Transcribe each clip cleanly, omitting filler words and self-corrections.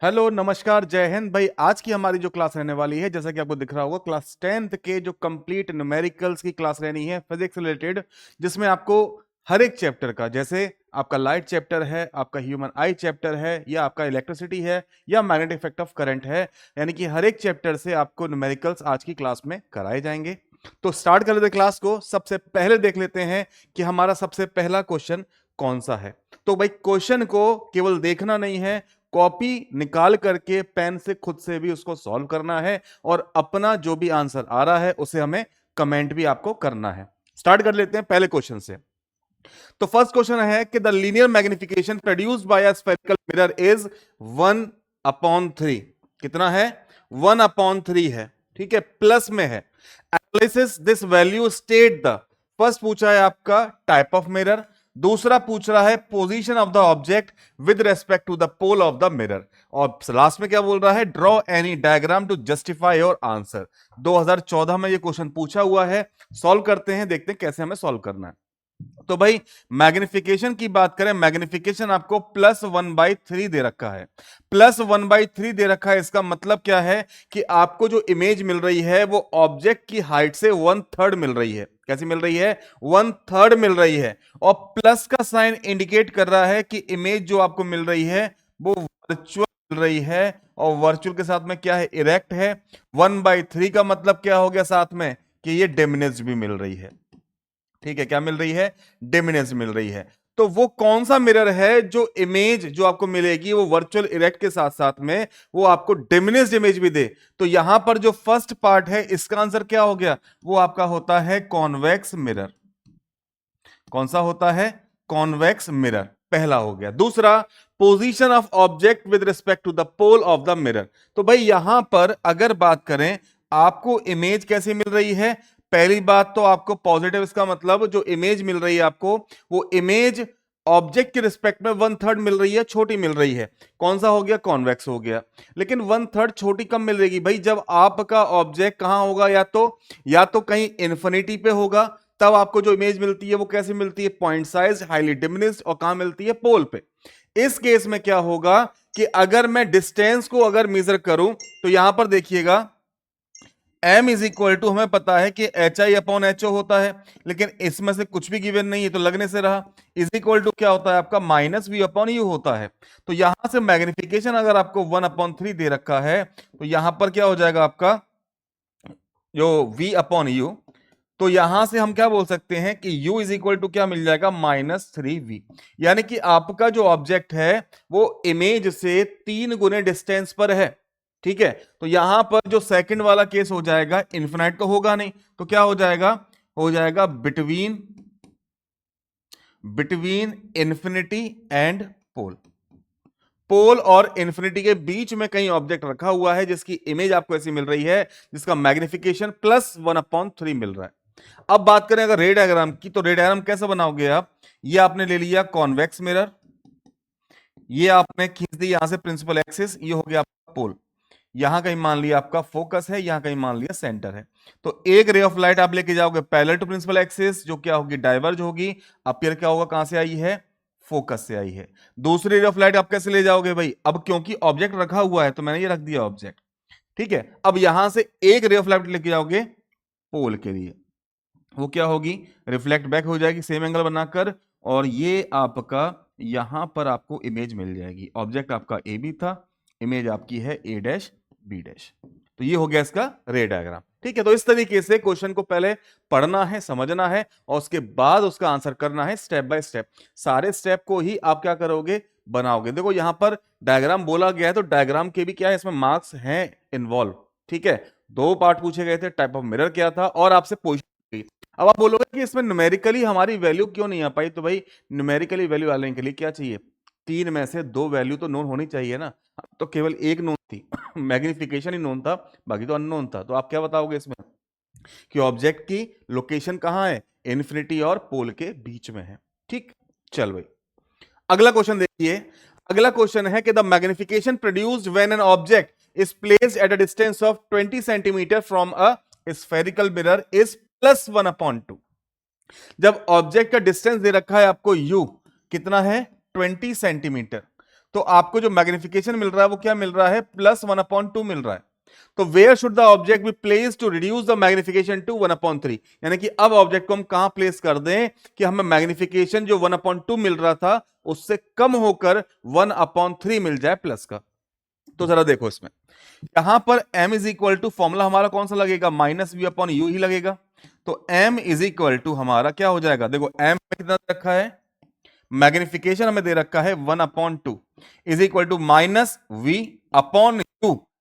Hello नमस्कार जय हिंद भाई। आज की हमारी जो क्लास रहने वाली है, जैसा कि आपको दिख रहा होगा, क्लास 10th के जो कंप्लीट न्यूमेरिकल्स की क्लास रहनी है फिजिक्स रिलेटेड, जिसमें आपको हर एक चैप्टर का, जैसे आपका लाइट चैप्टर है, आपका ह्यूमन आई चैप्टर है, या आपका इलेक्ट्रिसिटी है, या मैग्नेटिक इफेक्ट ऑफ करंट है, यानी कि हर एक चैप्टर से आपको न्यूमेरिकल्स आज की क्लास में कराए जाएंगे। तो स्टार्ट कर लेते क्लास को। सबसे पहले देख लेते हैं कि हमारा सबसे पहला क्वेश्चन कौन सा है। तो भाई क्वेश्चन को केवल देखना नहीं है, कॉपी निकाल करके पेन से खुद से भी उसको सॉल्व करना है, और अपना जो भी आंसर आ रहा है उसे हमें कमेंट भी आपको करना है। स्टार्ट कर लेते हैं पहले क्वेश्चन से। तो फर्स्ट क्वेश्चन है कि the linear magnification produced by a spherical mirror is 1/3। कितना है? 1/3 है। ठीक है, प्लस में है। Analysis this value state the. First पूछा है आपका टाइप ऑफ मिरर, दूसरा पूछ रहा है position of the object with respect to the pole of the mirror, और लास्ट में क्या बोल रहा है? Draw any diagram to justify your answer. 2014 में ये क्वेश्चन पूछा हुआ है। सॉल्व करते हैं, देखते हैं कैसे हमें सॉल्व करना है। तो भाई मैग्निफिकेशन की बात करें, मैग्निफिकेशन आपको +1/3 दे रखा है। +1/3 दे रखा है, इसका मतलब क्या है कि आपको जो इमेज मिल रही है वो ऑब्जेक्ट की हाइट से 1/3 मिल रही है। कैसी मिल रही है? 1/3 मिल रही है। और प्लस का साइन इंडिकेट कर रहा है कि इमेज जो आपको मिल रही है वो वर्चुअल मिल रही है, और वर्चुअल के साथ में क्या है? इरेक्ट है। 1/3 का मतलब क्या हो गया साथ में? कि ये डिमिनिश्ड भी मिल रही है। ठीक है, क्या मिल रही है? डिमिनिश मिल रही है। तो वो कौन सा मिरर है जो इमेज जो आपको मिलेगी वो वर्चुअल इरेक्ट के साथ साथ में वो आपको डिमिनिश्ड इमेज भी दे? तो यहां पर जो फर्स्ट पार्ट है इसका आंसर क्या हो गया? वो आपका होता है कॉन्वेक्स मिरर। कौन सा होता है? कॉन्वेक्स मिरर पहला हो गया। दूसरा, position of object with respect to the pole of the mirror. तो भाई यहां पर अगर बात करें, आपको इमेज कैसी मिल रही है? पहली बात तो आपको पॉजिटिव, इसका मतलब जो इमेज मिल रही है आपको, वो इमेज ऑब्जेक्ट के रिस्पेक्ट में 1/3 मिल रही है, छोटी मिल रही है। कौन सा हो गया? कॉन्वेक्स हो गया। लेकिन 1/3 छोटी कब मिल रही भाई? जब आपका ऑब्जेक्ट कहां होगा? या तो कहीं इंफिनिटी पे होगा, तब आपको जो इमेज मिलती है वो कैसे मिलती है? पॉइंट साइज, हाईली डिमिनिश्ड, और कहां मिलती है? पोल पे। इस केस में क्या होगा कि अगर मैं डिस्टेंस को अगर मेजर करूं, तो यहां पर देखिएगा m इज इक्वल टू, हमें पता है कि HI/HO होता है, लेकिन इसमें से कुछ भी गिवन नहीं है तो लगने से रहा। इज इक्वल टू क्या होता है आपका? -V/U होता है। तो यहां से मैग्निफिकेशन अगर आपको 1/3 दे रखा है, तो यहां पर क्या हो जाएगा आपका? जो V/U, तो यहां से हम क्या बोल सकते हैं कि U इज इक्वल टू क्या मिल जाएगा? -3V। यानी कि आपका जो ऑब्जेक्ट है वो इमेज से 3 गुने डिस्टेंस पर है। ठीक है, तो यहां पर जो सेकंड वाला केस हो जाएगा, इन्फिनाइट तो होगा नहीं, तो क्या हो जाएगा? हो जाएगा बिटवीन इंफिनिटी एंड पोल। पोल और इंफिनिटी के बीच में कहीं ऑब्जेक्ट रखा हुआ है जिसकी इमेज आपको ऐसी मिल रही है, जिसका मैग्निफिकेशन +1/3 मिल रहा है। अब बात करें अगर रे डायग्राम की, तो रे डायग्राम कैसे बनाओगे आप? ये आपने ले लिया कॉन्वेक्स मिरर, ये आपने खींच दी यहां से प्रिंसिपल एक्सिस, ये हो गया आपका पोल। यहां कहीं मान लिया आपका फोकस है, यहां कहीं मान लिया सेंटर है। तो एक रे ऑफ लाइट आप लेके जाओगे पैरेलल टू प्रिंसिपल एक्सिस, जो क्या होगी? डाइवर्ज होगी। अपीयर क्या होगा? कहां से आई है? फोकस से आई है। दूसरी रे ऑफ लाइट आप कैसे ले जाओगे भाई? अब क्योंकि ऑब्जेक्ट रखा हुआ है तो मैंने ये रख दिया ऑब्जेक्ट। ठीक है, अब यहां से एक रे ऑफ लाइट लेके जाओगे पोल के लिए, वो क्या होगी? रिफ्लेक्ट बैक हो जाएगी सेम एंगल बनाकर, और ये आपका यहां पर आपको इमेज मिल जाएगी। ऑब्जेक्ट आपका ए बी था, इमेज आपकी है A', B'। तो ये हो गया इसका रे डायग्राम। ठीक है, तो इस तरीके से क्वेश्चन को पहले पढ़ना है, समझना है, और उसके बाद उसका आंसर करना है स्टेप बाय स्टेप। सारे स्टेप को ही आप क्या करोगे? बनाओगे। देखो यहां पर डायग्राम बोला गया है, तो डायग्राम के भी क्या है, इसमें मार्क्स हैं इन्वॉल्व। ठीक है, 2 पार्ट पूछे गए थे, टाइप ऑफ मिरर क्या था, और आपसे पोजीशन। अब आप बोलोगे कि इसमें न्यूमेरिकली हमारी वैल्यू क्यों नहीं आ पाई? तो भाई न्यूमेरिकली वैल्यू आने के लिए क्या चाहिए? 3 में से 2 वैल्यू तो नोन होनी चाहिए ना। तो केवल एक नोन थी मैग्निफिकेशन ही नोन था, बाकी तो अननोन था। तो आप क्या बताओगे इसमें? कि ऑब्जेक्ट की लोकेशन कहां है? इन्फिनिटी और पोल के बीच में है। ठीक, चल भाई अगला क्वेश्चन देखिए। अगला क्वेश्चन है कि the magnification produced when an object is placed at a distance of 20 centimetre from a spherical mirror is +1/2। जब ऑब्जेक्ट का डिस्टेंस दे रखा है आपको U, कितना है? 20 सेंटीमीटर। तो आपको जो मैग्निफिकेशन मिल रहा है वो क्या मिल रहा है, +1/2 मिल रहा है। तो where should the object be place to reduce the magnification to 1/3, यानी कि अब ऑब्जेक्ट को हम कहां प्लेस कर दें कि हमें मैग्निफिकेशन जो 1/2 मिल रहा था उससे कम होकर 1/3 मिल जाए प्लस का। तो जरा देखो इसमें, यहां पर m is equal to formula हमारा कौन सा लगेगा, -v/u ही लगेगा। तो m इज इक्वल टू हमारा क्या हो जाएगा, देखो m कितना रखा है, मैग्निफिकेशन हमें दे रखा है 1/2 is equal to -v/u।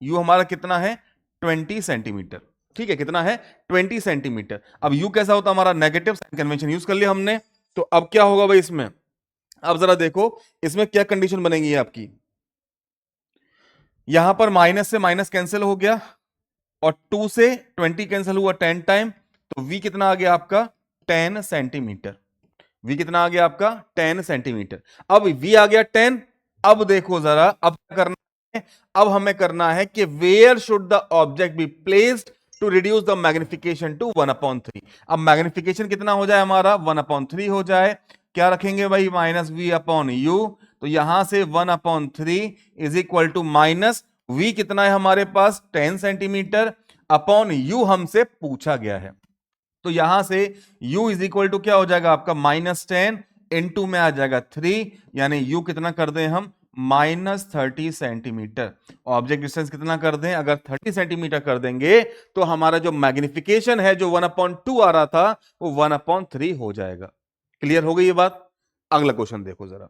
u हमारा कितना है, 20 सेंटीमीटर। ठीक है, कितना है, 20 सेंटीमीटर। अब u कैसा होता है हमारा, नेगेटिव, साइन कन्वेंशन यूज कर लिया हमने। तो अब क्या होगा भाई इसमें, अब जरा देखो इसमें क्या कंडीशन बनेगी आपकी, यहां पर माइनस से माइनस कैंसिल हो गया और 2 से 20 कैंसिल हुआ 10 टाइम, तो v कितना आ गया आपका, 10 सेंटीमीटर। v कितना आ गया आपका, 10 सेंटीमीटर। अब v आ गया 10। अब देखो जरा, अब क्या करना है, अब हमें करना है कि where should the object be placed to reduce the magnification to 1/3। अब मैग्निफिकेशन कितना हो जाए हमारा, 1/3 हो जाए। क्या रखेंगे भाई, -v/u। तो यहां से 1/3 is equal to minus v कितना है हमारे पास, 10 सेंटीमीटर अपॉन u हमसे पूछा गया है। तो यहां से u इज इक्वल टू क्या हो जाएगा आपका, -10 इंटू में आ जाएगा 3, यानी u कितना कर दें हम, -30 सेंटीमीटर। ऑब्जेक्ट डिस्टेंस कितना कर दें, अगर 30 सेंटीमीटर कर देंगे तो हमारा जो मैग्निफिकेशन है जो 1/2 आ रहा था वो 1/3 हो जाएगा। क्लियर हो गई ये बात। अगला क्वेश्चन देखो जरा,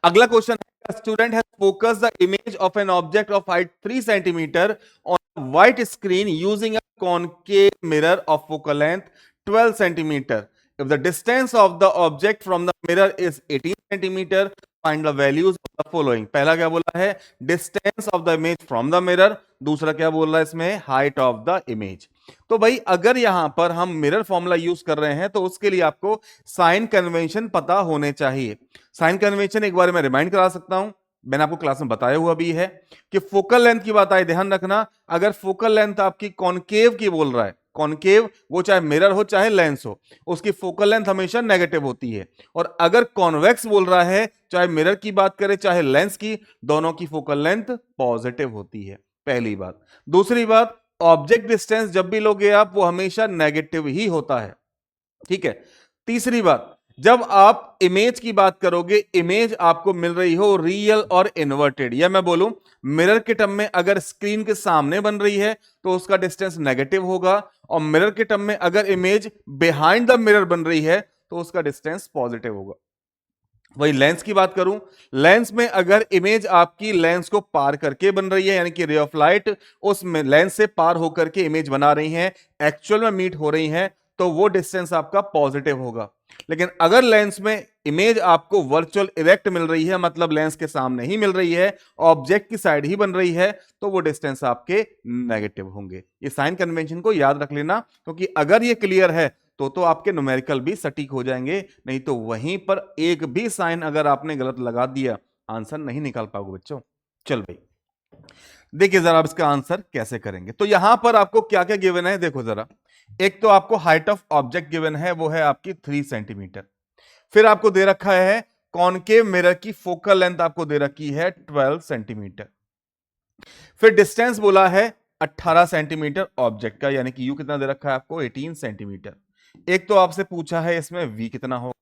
अगला क्वेश्चन है, student has focused the image of an object of height 3 centimetre on white screen using a concave mirror of focal length 12 centimeter. If the distance of the object from the mirror is 18 centimeter, find the values of the following. पहला क्या बोला है, distance of the image from the mirror, दूसरा क्या बोल रहा है इसमें, height of the image। तो भाई अगर यहां पर हम मिरर फॉर्मूला यूज कर रहे हैं तो उसके लिए आपको साइन कन्वेंशन पता होने चाहिए। साइन कन्वेंशन एक बार मैं रिमाइंड करा सकता हूं, मैंने आपको क्लास में बताया हुआ भी है कि फोकल लेंथ की बात आए, ध्यान रखना, अगर फोकल लेंथ आपकी कॉनकेव की बोल रहा है, कॉनकेव वो चाहे मिरर हो चाहे लेंस हो, उसकी फोकल लेंथ हमेशा नेगेटिव होती है। और अगर कॉन्वेक्स बोल रहा है, चाहे मिरर की बात करें चाहे लेंस की, दोनों की फोकल लेंथ पॉजिटिव होती है, पहली बात। दूसरी बात, ऑब्जेक्ट डिस्टेंस जब भी लोगे आप वो हमेशा नेगेटिव ही होता है, ठीक है। तीसरी बात, जब आप इमेज की बात करोगे, इमेज आपको मिल रही हो रियल और इन्वर्टेड, या मैं बोलूं मिरर के टर्म में अगर स्क्रीन के सामने बन रही है तो उसका डिस्टेंस नेगेटिव होगा, और मिरर के टर्म में अगर इमेज बिहाइंड द मिरर बन रही है तो उसका डिस्टेंस पॉजिटिव होगा। वही लेंस की बात करूं, लेंस में अगर इमेज आपकी लेंस को पार करके बन रही है, यानी कि रे ऑफ लाइट उस लेंस से पार होकर के इमेज बना रही है, एक्चुअल में मीट हो रही है, तो वो डिस्टेंस आपका पॉजिटिव होगा। लेकिन अगर लेंस में इमेज आपको वर्चुअल इरेक्ट मिल रही है, मतलब लेंस के सामने ही मिल रही है, ऑब्जेक्ट की साइड ही बन रही है, तो वो डिस्टेंस आपके नेगेटिव होंगे। ये साइन कन्वेंशन को याद रख लेना, क्योंकि अगर ये क्लियर है तो आपके न्यूमेरिकल भी सटीक हो जाएंगे, नहीं तो वहीं पर एक भी साइन अगर आपने गलत लगा दिया आंसर नहीं निकाल पाओगे बच्चों। चल भाई देखिए जरा अब इसका आंसर कैसे करेंगे। तो यहां पर आपको क्या क्या गिवन है, देखो जरा, एक तो आपको हाइट ऑफ ऑब्जेक्ट गिवन है, वो है आपकी 3 सेंटीमीटर। फिर आपको दे रखा है कॉनकेव मिरर की फोकल लेंथ आपको दे रखी है 12 सेंटीमीटर। फिर डिस्टेंस बोला है 18 सेंटीमीटर ऑब्जेक्ट का, यानी कि यू कितना दे रखा है आपको, 18 सेंटीमीटर। एक तो आपसे पूछा है इसमें v कितना होगा,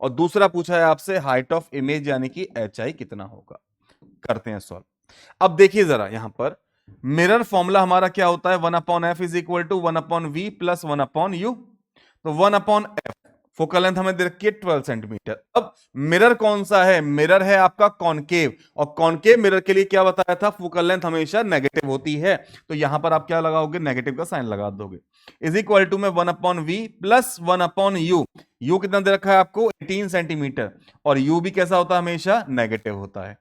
और दूसरा पूछा है आपसे हाइट ऑफ इमेज यानी कि hi कितना होगा। करते हैं सॉल्व। अब देखिए जरा यहां पर मिरर फॉर्मूला हमारा क्या होता है, 1/f is equal to 1/v plus 1/u। तो 1/f फोकल लेंथ हमें दे रखी है 12 सेंटीमीटर। अब मिरर कौन सा है, मिरर है आपका कॉनकेव, और कॉनकेव मिरर के लिए क्या बताया था, फोकल लेंथ हमेशा नेगेटिव होती है। तो यहां पर आप क्या लगाओगे, नेगेटिव का साइन लगा दोगे। इज इक्वल टू में 1/v प्लस 1/u। u कितना दे रखा है आपको, 18 सेंटीमीटर, और u भी कैसा होता है, हमेशा नेगेटिव होता है।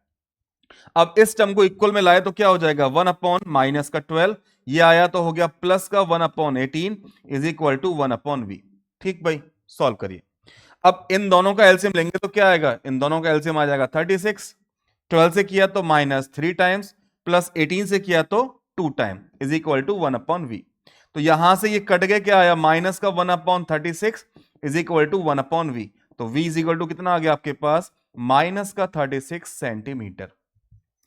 अब इस टर्म को इक्वल में लाए तो क्या हो जाएगा, 1/माइनस का 12, ये आया तो हो गया प्लस का 1/18 इज इक्वल टू 1/v। ठीक भाई, सॉल्व करिए। अब इन दोनों का एलसीएम लेंगे तो क्या आएगा, इन दोनों का एलसीएम आ जाएगा 36। 12 से किया तो -3 टाइम्स, प्लस 18 से किया तो 2 time is equal to 1/v। तो यहां से ये कट गया, क्या आया, माइनस का 1/36 इज इक्वल टू 1/v। तो v इज इक्वल टू कितना आ गया आपके पास, माइनस का 36 सेंटीमीटर।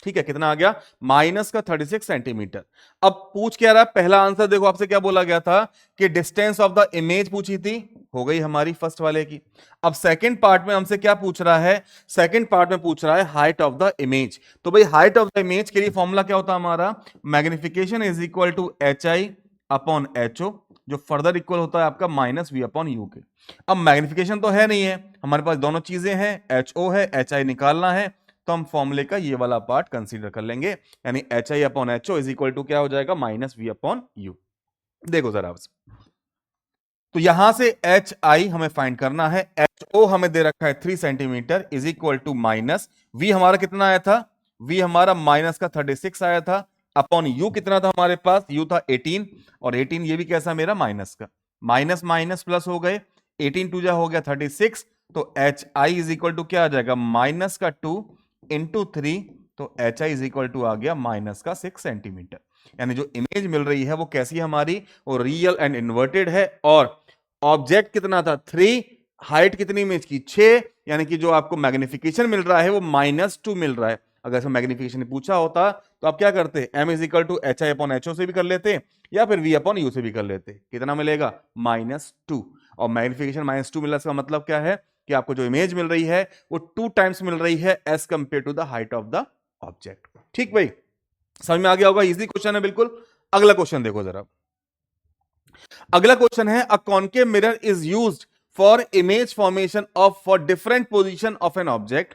ठीक है, कितना आ गया? माइनस का 36 सेंटीमीटर। अब पूछ क्या रहा है? पहला आंसर देखो, आपसे क्या बोला गया था कि डिस्टेंस ऑफ द इमेज पूछी थी, हो गई हमारी फर्स्ट वाले की। अब सेकंड पार्ट में हमसे क्या पूछ रहा है? सेकंड पार्ट में पूछ रहा है हाइट ऑफ द इमेज। तो भाई हाइट ऑफ द इमेज के लिए फॉर्मूला क्या होता है हमारा? Magnification is equal to H I upon H O, जो फर्दर इक्वल होता है आपका माइनस वी अपॉन यू के। अब मैग्निफिकेशन तो है नहीं है हमारे पास, दोनों चीजें हैं, एच ओ है, एच आई निकालना है, तो हम फॉर्मूले का ये वाला पार्ट कंसीडर कर लेंगे, यानी H I upon H O is equal to क्या हो जाएगा? Minus V upon U. देखो जरा, तो यहां से एच आई हमें फाइंड करना है, एच ओ हमें दे रखा है 3 centimetre is equal to minus V हमारा कितना आया था? वी हमारा माइनस का 36 आया था, अपॉन यू कितना था हमारे पास? यू था 18, और 18 ये भी कैसा मेरा? माइनस का। माइनस माइनस प्लस हो गए, 18 टू जा हो गया 36, तो h i is equal to क्या आ जाएगा? माइनस का 2 इंटू 3, तो h i is equal to आ गया माइनस का 6 सेंटीमीटर। यानी जो इमेज मिल रही है वो कैसी है हमारी? वो रियल एंड इन्वर्टेड है, और ऑब्जेक्ट कितना था? 3, हाइट कितनी इमेज की? 6, यानी कि जो आपको मैग्निफिकेशन मिल रहा है वो -2 मिल रहा है। अगर ऐसा मैग्निफिकेशन पूछा होता तो आप क्या करते? m is equal to H I upon H O से भी कर लेते, या फिर v अपॉन यू से भी कर लेते। कितना मिलेगा? -2। और मैग्निफिकेशन -2 मिला, इसका मतलब क्या है कि आपको जो इमेज मिल रही है वो 2 टाइम्स मिल रही है as compare to the height of the object. ठीक भाई, समझ में आ गया होगा? इजी क्वेश्चन है बिल्कुल। अगला क्वेश्चन देखो जरा। अगला क्वेश्चन है, a concave mirror is used for image formation of for different position of an object,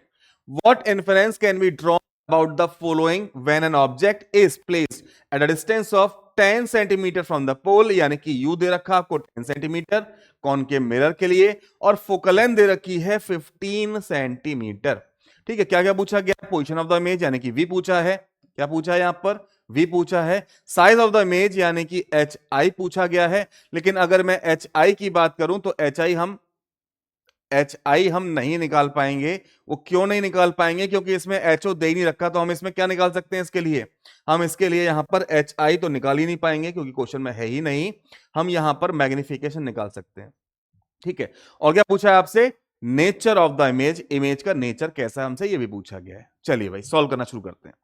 what inference can be drawn about the following when an object is placed at a distance of 10 centimetre from the pole, यानी कि you they रखा आपको 10 centimetre concave mirror के लिए, और focal length दे रखी है 15 सेंटीमीटर। ठीक है, क्या क्या पूछा गया? पोजीशन ऑफ द इमेज यानी कि वी पूछा है, क्या पूछा है यहां पर? वी पूछा है। साइज ऑफ द इमेज यानी कि एच आई पूछा गया है, लेकिन अगर मैं एच आई की बात करूं तो एच आई हम नहीं निकाल पाएंगे। वो क्यों नहीं निकाल पाएंगे? क्योंकि इसमें एच ओ दे ही नहीं रखा, तो हम इसमें क्या निकाल सकते हैं इसके लिए? हम इसके लिए यहां पर एच आई तो निकाल ही नहीं पाएंगे क्योंकि क्वेश्चन में है ही नहीं। हम यहां पर मैग्निफिकेशन निकाल सकते हैं। ठीक है, और क्या पूछा है आपसे? Nature of the image, image का नेचर कैसा है हमसे ये भी पूछा गया है। चलिए भाई सॉल्व करना शुरू करते हैं।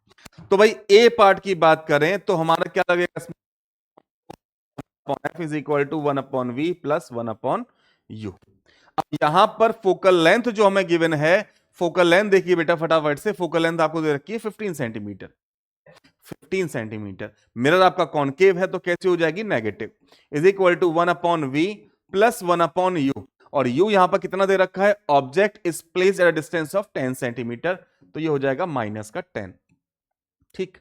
तो भाई ए पार्ट की बात करें तो हमारा क्या लगेगा? F is equal to 1/v plus 1/u। अब यहां पर फोकल लेंथ जो हमें गिवन है, फोकल लेंथ देखिए बेटा फटाफट से, फोकल लेंथ आपको दे रखी है 15 सेंटीमीटर। 15 सेंटीमीटर। मिरर आपका कॉन्केव है तो कैसे हो जाएगी? Negative. Is equal to 1/v plus 1/u, और u यहां पर कितना दे रखा है? Object is placed at a distance of 10 centimetre, तो ये हो जाएगा माइनस का 10। ठीक,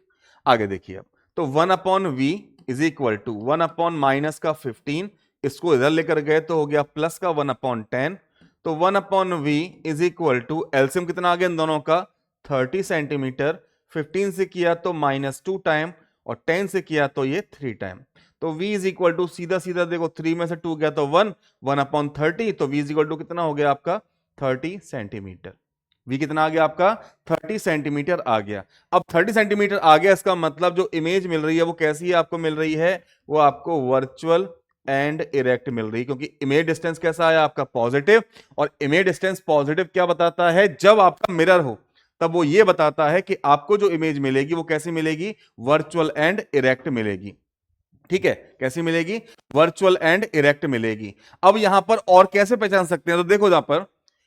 आगे देखिए अब, तो 1/v इज इक्वल टू 1/- का 15, इसको इधर लेकर गए तो हो गया प्लस का 1/10, तो 1/v is equal to LCM कितना आ गया इन दोनों का? 30 सेंटीमीटर। 15 से किया तो -2 टाइम, और 10 से किया तो ये 3 टाइम, तो v इज इक्वल टू सीधा सीधा देखो 3 में से 2 गया तो 1, 1/30, तो v इज इक्वल टू कितना हो गया आपका? 30 सेंटीमीटर। v कितना आ गया आपका? 30 सेंटीमीटर आ गया। अब 30 सेंटीमीटर आ गया, इसका मतलब जो इमेज मिल रही है वो कैसी है आपको मिल रही है? वो आपको वर्चुअल एंड इरेक्ट मिल रही है, क्योंकि इमेज डिस्टेंस कैसा आया आपका? पॉजिटिव। और इमेज डिस्टेंस पॉजिटिव क्या बताता है? जब आपका मिरर हो तब वो ये बताता है कि आपको जो इमेज मिलेगी वो कैसी मिलेगी? वर्चुअल एंड इरेक्ट मिलेगी। ठीक है, कैसी मिलेगी? वर्चुअल एंड इरेक्ट मिलेगी। अब यहां पर और कैसे पहचान सकते हैं? तो देखो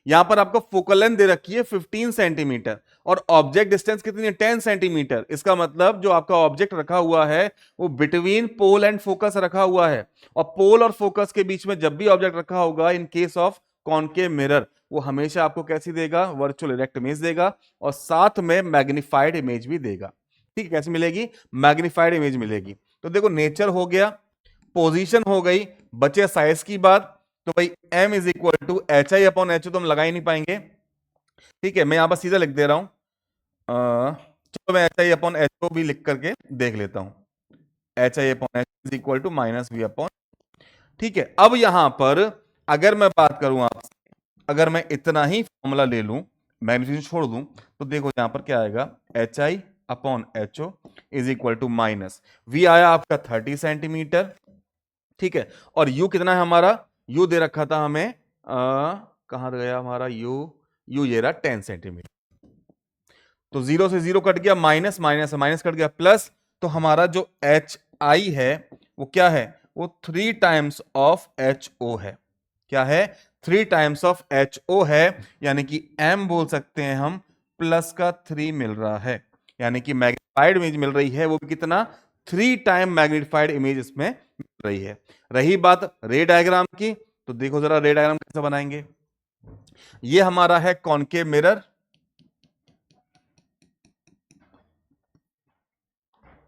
यहां पर आपको फोकल लेंथ दे रखी है 15 सेंटीमीटर, और ऑब्जेक्ट डिस्टेंस कितनी है? 10 सेंटीमीटर। इसका मतलब जो आपका ऑब्जेक्ट रखा हुआ है वो बिटवीन पोल एंड फोकस रखा हुआ है, और पोल और फोकस के बीच में जब भी ऑब्जेक्ट रखा होगा in case of concave mirror, वो हमेशा आपको कैसी देगा? वर्चुअल इरेक्ट इमेज देगा, और साथ में मैग्निफाइड इमेज भी देगा। ठीक है, कैसी मिलेगी? मैग्निफाइड इमेज मिलेगी। तो देखो नेचर हो गया, पोजीशन हो गई, बचे साइज की बात। तो भाई m is equal to H I upon H, तो हम लगा ही नहीं पाएंगे। ठीक है, मैं यहां पर सीधा लिख दे रहा हूं, चलो मैं एच आई अपॉन एच को भी लिख करके देख लेता हूं। H I upon H is equal to minus V upon. ठीक है, अब यहां पर अगर मैं बात करूं आपसे, अगर मैं इतना ही फॉर्मूला ले लूं, मैग्नीफिकेशन छोड़ दूं, तो देखो यहां पर क्या आएगा? H I upon H O is equal to minus V आया आपका 30 सेंटीमीटर। ठीक है, और u कितना है हमारा? u दे रखा था हमें, कहां गया हमारा u? यू ये रहा 10 सेंटीमीटर। तो 0 से 0 कट गया, माइनस माइनस से माइनस कट गया, प्लस। तो हमारा जो एच आई है वो क्या है, वो 3 टाइम्स ऑफ एच ओ है। क्या है, 3 टाइम्स ऑफ एच ओ है, यानी कि एम बोल सकते हैं हम, प्लस का 3 मिल रहा है, यानी कि मैग्नीफाइड इमेज मिल रही है वो भी कितना, 3 टाइम मैग्नीफाइड इमेज इसमें मिल रही है। रही बात रे डायग्राम की, तो देखो जरा रे डायग्राम कैसे बनाएंगे। ये हमारा है कॉनकेव मिरर,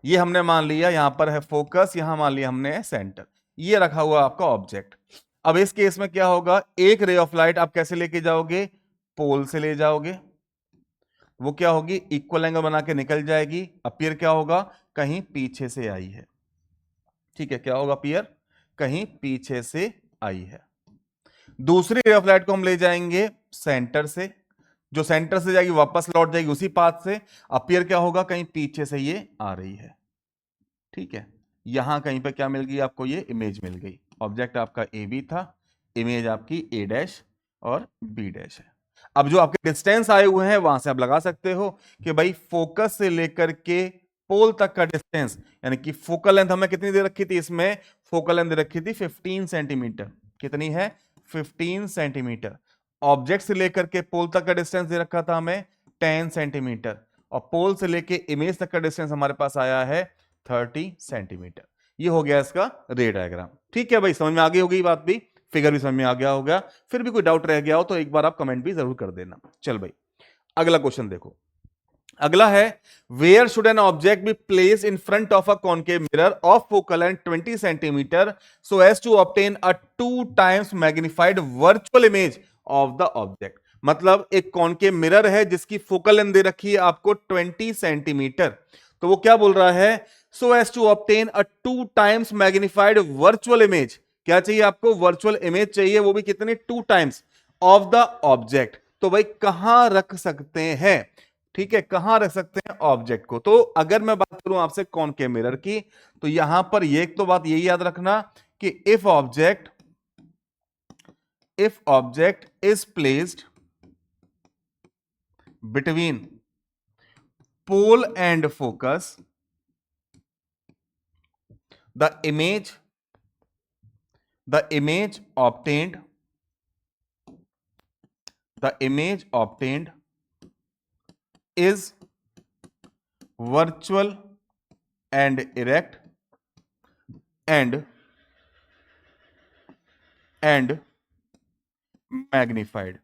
ये हमने मान लिया यहां पर है फोकस, यहां मान लिया हमने सेंटर, ये रखा हुआ आपका ऑब्जेक्ट। अब इस केस में क्या होगा, एक रे ऑफ लाइट आप कैसे लेके जाओगे, पोल से ले जाओगे, वो क्या होगी, इक्वल एंगल बना के निकल जाएगी, अपीयर क्या होगा, कहीं पीछे से आई है। ठीक है, क्या होगा अपीयर, कहीं पीछे से आई है। दूसरी रे ऑफ लाइट को हम ले जाएंगे सेंटर से, जो सेंटर से जाएगी वापस लौट जाएगी उसी पाथ से, अपीयर क्या होगा, कहीं पीछे से ये आ रही है। ठीक है, यहां कहीं पे क्या मिल गई आपको, ये इमेज मिल गई। ऑब्जेक्ट आपका ए बी था, इमेज आपकी ए डैश और बी डैश है। अब जो आपके डिस्टेंस आए हुए हैं वहां से आप लगा सकते हो कि भाई फोकस से लेकर के पोल तक का डिस्टेंस, यानी कि फोकल लेंथ हमें कितनी दे रखी थी, इसमें फोकल लेंथ दे रखी थी 15 सेंटीमीटर। कितनी है, 15 सेंटीमीटर। ऑब्जेक्ट से लेकर के पोल तक का डिस्टेंस दे रखा था हमें 10 सेंटीमीटर, और पोल से लेके इमेज तक का डिस्टेंस हमारे पास आया है 30 सेंटीमीटर। ये हो गया इसका रे डायग्राम। ठीक है भाई, समझ में आ गई होगी बात भी, फिगर भी समझ में आ गया होगा। फिर भी कोई डाउट रह गया हो तो एक बार आप कमेंट भी जरूर कर देना। चल भाई, अगला क्वेश्चन देखो। अगला है, where should an object be place in front of a concave mirror of focal length 20 centimetre so as to obtain a 2 times magnified virtual image of the object. मतलब एक कॉनकेव मिरर है जिसकी focal length दे रखी है आपको 20 centimetre, तो वो क्या बोल रहा है, so as to obtain a 2 times magnified virtual image. क्या चाहिए आपको, वर्चुअल इमेज चाहिए, वो भी कितने, 2 टाइम्स ऑफ द ऑब्जेक्ट। तो भाई कहां रख सकते हैं, ठीक है, कहां रख सकते हैं ऑब्जेक्ट को। तो अगर मैं बात करूं आपसे कॉनकेव मिरर की, तो यहां पर ये एक तो बात यही याद रखना कि if object is placed between pole and focus, the image obtained is virtual and erect and magnified।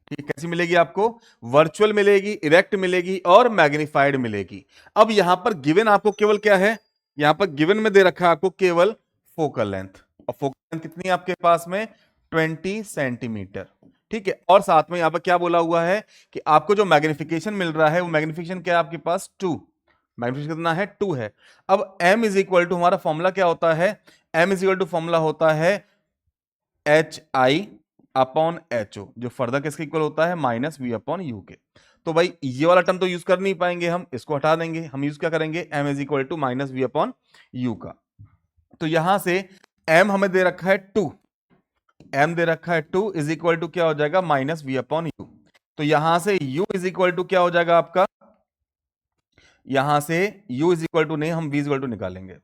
ठीक, कैसी मिलेगी आपको, वर्चुअल मिलेगी, इरेक्ट मिलेगी और मैग्नीफाइड मिलेगी। अब यहां पर गिवन आपको केवल क्या है, यहां पर गिवन में दे रखा है आपको केवल फोकल लेंथ, और फोकल लेंथ कितनी है आपके पास में, 20 सेंटीमीटर। ठीक है, और साथ में यहां पर क्या बोला हुआ है कि आपको जो मैग्निफिकेशन मिल रहा है वो मैग्निफिकेशन क्या है आपके पास, 2। मैग्निफिकेशन कितना है, 2 है। अब m इज इक्वल टू, हमारा फॉर्मूला क्या होता है, m is equal to formula होता है H I upon H O, जो फर्दर किसके इक्वल होता है, माइनस वी अपॉन यू के। तो भाई ये वाला टर्म तो यूज कर नहीं पाएंगे, हम इसको हटा देंगे, हम यूज क्या करेंगे, M is equal to minus V upon U का। तो यहां से एम हमें दे रखा है 2, एम दे रखा है 2 इज इक्वल टू क्या हो जाएगा, माइनस वी अपॉन यू। तो यहां से u इज इक्वल टू क्या हो जाएगा आपका, यहां से u इज इक्वल टू नहीं, हम v इज इक्वल टू निकालेंगे।